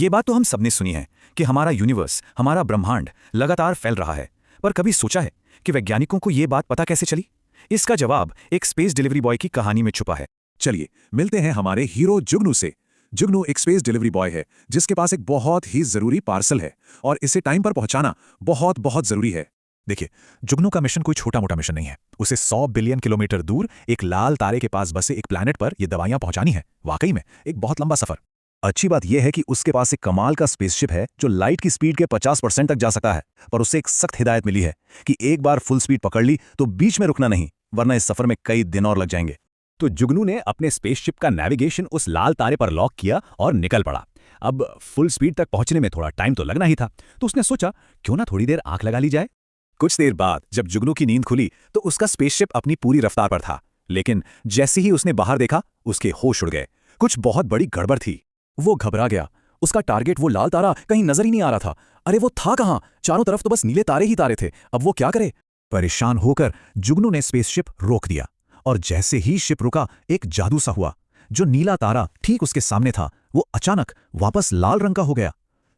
ये बात तो हम सबने सुनी है कि हमारा यूनिवर्स, हमारा ब्रह्मांड लगातार फैल रहा है। पर कभी सोचा है कि वैज्ञानिकों को ये बात पता कैसे चली? इसका जवाब एक स्पेस डिलीवरी बॉय की कहानी में छुपा है। चलिए मिलते हैं हमारे हीरो जुगनू से। जुगनू एक स्पेस डिलीवरी बॉय है जिसके पास एक बहुत ही जरूरी पार्सल है और इसे टाइम पर पहुंचाना बहुत बहुत जरूरी है। देखिए, जुगनू का मिशन कोई छोटा मोटा मिशन नहीं है। उसे 100 बिलियन किलोमीटर दूर एक लाल तारे के पास बसे एक प्लैनेट पर ये दवाइयां पहुंचानी है। वाकई में एक बहुत लंबा सफर। अच्छी बात यह है कि उसके पास एक कमाल का स्पेसशिप है जो लाइट की स्पीड के 50% तक जा सकता है। पर उसे एक सख्त हिदायत मिली है कि एक बार फुल स्पीड पकड़ ली तो बीच में रुकना नहीं, वरना इस सफर में कई दिन और लग जाएंगे। तो जुगनू ने अपने स्पेसशिप का नेविगेशन उस लाल तारे पर लॉक किया और निकल पड़ा। अब फुल स्पीड तक पहुंचने में थोड़ा टाइम तो लगना ही था, तो उसने सोचा क्यों ना थोड़ी देर आंख लगा ली जाए। कुछ देर बाद जब जुगनू की नींद खुली तो उसका स्पेसशिप अपनी पूरी रफ्तार पर था, लेकिन जैसे ही उसने बाहर देखा उसके होश उड़ गए। कुछ बहुत बड़ी गड़बड़ थी। वो घबरा गया। उसका टारगेट वो लाल तारा कहीं नजर ही नहीं आ रहा था। अरे वो था कहाँ? चारों तरफ तो बस नीले तारे ही तारे थे। अब वो क्या करे? परेशान होकर जुगनू ने स्पेसशिप रोक दिया और जैसे ही शिप रुका एक जादू सा हुआ। जो नीला तारा ठीक उसके सामने था वो अचानक वापस लाल रंग का हो गया।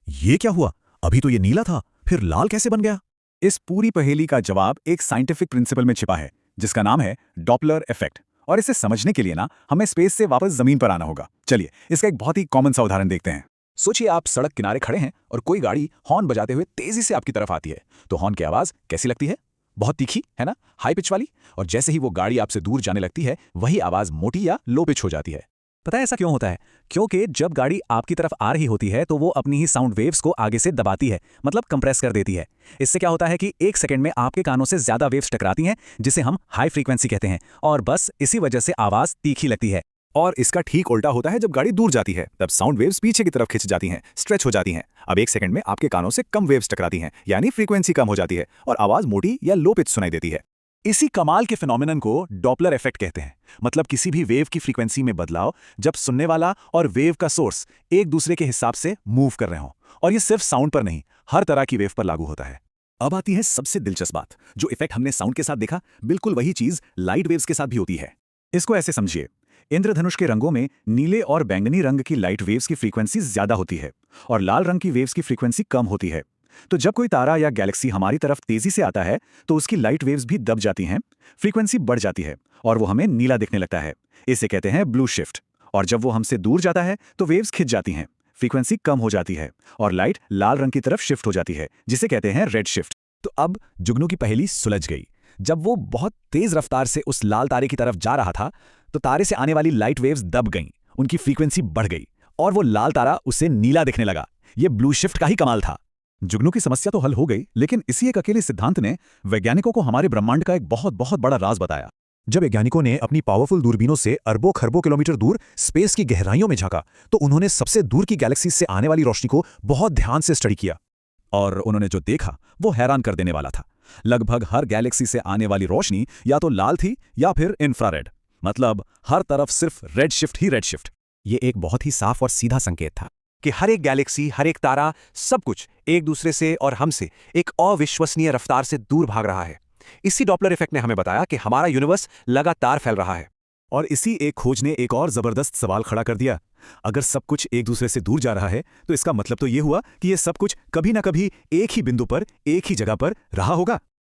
ये क्या हुआ? अभी तो ये नीला था, फिर लाल कैसे बन गया? इस पूरी पहेली का जवाब एक साइंटिफिक प्रिंसिपल में छिपा है जिसका नाम है डॉपलर इफेक्ट। और इसे समझने के लिए ना हमें स्पेस से वापस जमीन पर आना होगा। चलिए इसका एक बहुत ही कॉमन सा उदाहरण देखते हैं। सोचिए आप सड़क किनारे खड़े हैं और कोई गाड़ी हॉर्न बजाते हुए तेजी से आपकी तरफ आती है। तो हॉर्न की आवाज कैसी लगती है? बहुत तीखी, है ना? हाई पिच वाली। और जैसे ही वो गाड़ी आपसे दूर जाने लगती है वही आवाज मोटी या लो पिच हो जाती है। पता है ऐसा क्यों होता है? क्योंकि जब गाड़ी आपकी तरफ आ रही होती है तो वो अपनी ही साउंड वेव्स को आगे से दबाती है, मतलब कंप्रेस कर देती है। इससे क्या होता है कि एक सेकंड में आपके कानों से ज्यादा वेव्स टकराती हैं, जिसे हम हाई फ्रीक्वेंसी कहते हैं, और बस इसी वजह से आवाज तीखी लगती है। और इसका ठीक उल्टा होता है। जब गाड़ी दूर जाती है तब साउंड वेव्स पीछे की तरफ खिंच जाती हैं, स्ट्रेच हो जाती हैं। अब एक सेकंड में आपके कानों से कम वेव्स टकराती हैं, यानी फ्रीक्वेंसी कम हो जाती है और आवाज मोटी या लो पिच सुनाई देती है। इसी कमाल के फिनोमिनन को डॉपलर इफेक्ट कहते हैं। मतलब किसी भी वेव की फ्रीक्वेंसी में बदलाव जब सुनने वाला और वेव का सोर्स एक दूसरे के हिसाब से मूव कर रहे हों। और ये सिर्फ साउंड पर नहीं, हर तरह की वेव पर लागू होता है। अब आती है सबसे दिलचस्प बात। जो इफेक्ट हमने साउंड के साथ देखा, बिल्कुल वही चीज लाइट वेव्स के साथ भी होती है। इसको ऐसे समझिए, इंद्रधनुष के रंगों में नीले और बैंगनी रंग की लाइट वेव्स की फ्रीक्वेंसी ज्यादा होती है और लाल रंग की वेव्स की फ्रीक्वेंसी कम होती है। तो जब कोई तारा या गैलेक्सी हमारी तरफ तेजी से आता है तो उसकी लाइट वेव्स भी दब जाती हैं, फ्रीक्वेंसी बढ़ जाती है और वो हमें नीला दिखने लगता है। इसे कहते हैं ब्लू शिफ्ट। और जब वो हमसे दूर जाता है तो वेव्स खिंच जाती हैं, फ्रीक्वेंसी कम हो जाती है और लाइट लाल रंग की तरफ शिफ्ट हो जाती है, जिसे कहते हैं रेड शिफ्ट। तो अब जुगनू की पहेली सुलझ गई। जब वो बहुत तेज रफ्तार से उस लाल तारे की तरफ जा रहा था तो तारे से आने वाली लाइट वेव्स दब गईं, उनकी फ्रीक्वेंसी बढ़ गई और वो लाल तारा उसे नीला दिखने लगा। ये ब्लू शिफ्ट का ही कमाल था। जुगनू की समस्या तो हल हो गई, लेकिन इसी एक अकेले सिद्धांत ने वैज्ञानिकों को हमारे ब्रह्मांड का एक बहुत बहुत बड़ा राज बताया। जब वैज्ञानिकों ने अपनी पावरफुल दूरबीनों से अरबों खरबों किलोमीटर दूर स्पेस की गहराइयों में झांका तो उन्होंने सबसे दूर की गैलेक्सी से आने वाली रोशनी को बहुत ध्यान से स्टडी किया। और उन्होंने जो देखा वो हैरान कर देने वाला था। लगभग हर गैलेक्सी से आने वाली रोशनी या तो लाल थी या फिर इंफ्रारेड, मतलब हर तरफ सिर्फ रेड शिफ्ट ही रेड शिफ्ट। ये एक बहुत ही साफ और सीधा संकेत था कि हर एक गैलेक्सी, हर एक तारा, सब कुछ एक दूसरे से और हमसे एक अविश्वसनीय रफ्तार से दूर भाग रहा है। इसी डॉपलर इफेक्ट ने हमें बताया कि हमारा यूनिवर्स लगातार फैल रहा है। और इसी एक खोज ने एक और जबरदस्त सवाल खड़ा कर दिया। अगर सब कुछ एक दूसरे से दूर जा रहा है तो इसका मतलब तो ये हुआ कि ये सब कुछ कभी ना कभी एक ही बिंदु पर, एक ही जगह पर रहा होगा।